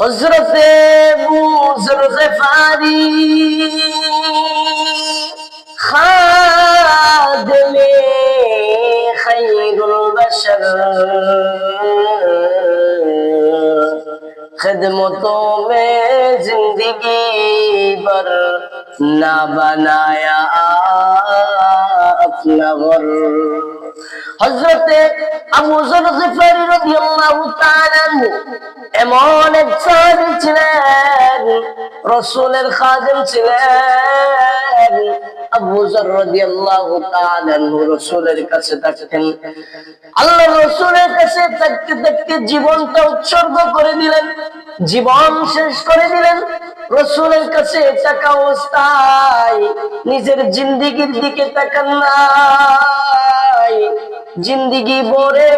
হযরতে আবু যর গিফারি খাদেমে খায়রুল বাশর खिदमतों में जिंदगी भर ना बनाया अपना घर। हजरते আবু যর গিফারি রাদিয়াল্লাহু তাআলা এমন এক সাহাবী ছিলেন, রাসূলের খাদেম ছিলেন। আবু যর রাদিয়াল্লাহু তাআলা রাসূলের কাছে থাকতেন। আল্লাহর রাসূলের কাছে থাকতে থাকতে জীবনটা উৎসর্গ করে দিলেন, জীবন শেষ করে দিলেন। রাসূলের কাছে থাকা অবস্থায় নিজের জিন্দেগির দিকে তাকান নাই। জিন্দেগি ভরে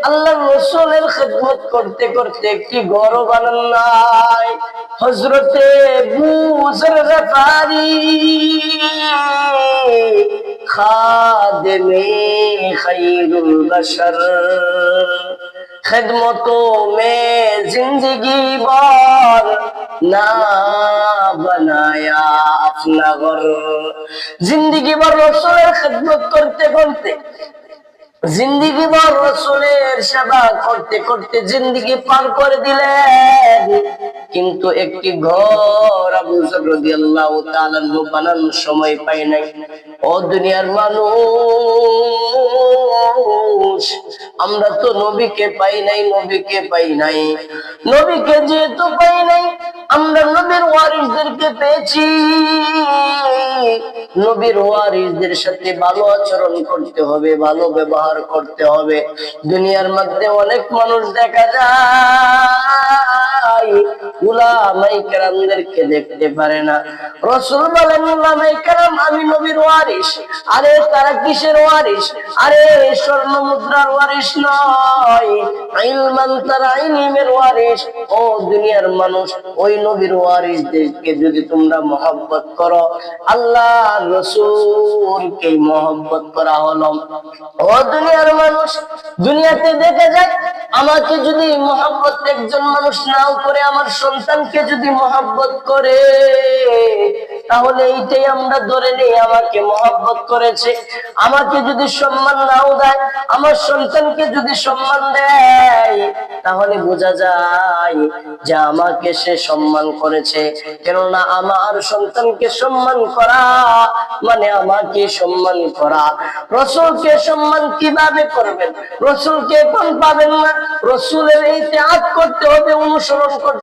আল্লাহর রাসূলের খিদমত করতে করতে একটি ঘর বানান নাই। হযরতে আবু যর গিফারি খাদেমে খায়রুল বাশর खिदमतों में जिंदगी भर ना बनाया अपना घर। जिंदगी भर रसूलेर खिदमत करते करते, जिंदगी भर रसूलेर सेवा करते करते जिंदगी पार कर दिलेन, কিন্তু একটি ঘর আবু যর রাদিয়াল্লাহু তাআলা বানানোর সময় পায় নাই। ও দুনিয়ার মানুষ, আমরা তো নবীকে পাই নাই, নবীকে পাই নাই। নবীকে যেহেতু পাই নাই, আমরা নবীর ওয়ারিসদেরকে পেয়েছি। নবীর ওয়ারিসদের সাথে ভালো আচরণ করতে হবে, ভালো ব্যবহার করতে হবে। দুনিয়ার মধ্যে অনেক মানুষ দেখা যায় উলামায়ে কেরামদেরকে দেখতে পারে না। রাসূল বলেন, উলামায়ে কেরাম আমি নবীর ওয়ারিস। আরে তারা কিসের ওয়ারিস? আরে স্বর্ণ মুদ্রার ওয়ারিস নয়, ইলমান, তারা ইলমের ওয়ারিস। ও দুনিয়ার মানুষ, ওই নবীর ওয়ারিসদেরকে যদি তোমরা মহব্বত করো, আল্লাহ রাসূলকে মহব্বত করা হলো। ও দুনিয়ার মানুষ, দুনিয়াতে দেখা যায় আমাকে যদি মহব্বত একজন মানুষ নাও করে, আমার সন্তানকে যদি মহব্বত করে, তাহলে এইটাই আমরা ধরে নেই আমাকে মহব্বত করেছে। আমাকে যদি সম্মান নাও দেয়, আমার সন্তানকে যদি সম্মান দেয়, তাহলে বোঝা যায় যে আমাকে সে সম্মান করেছে। কেননা আমার সন্তানকে সম্মান করা মানে আমাকে সম্মান করা। রাসূলকে সম্মান কিভাবে করবেন? রাসূলকে কোন পাবেন না, রাসূলের ইতিআত করতে হবে, অনুসরণ করতে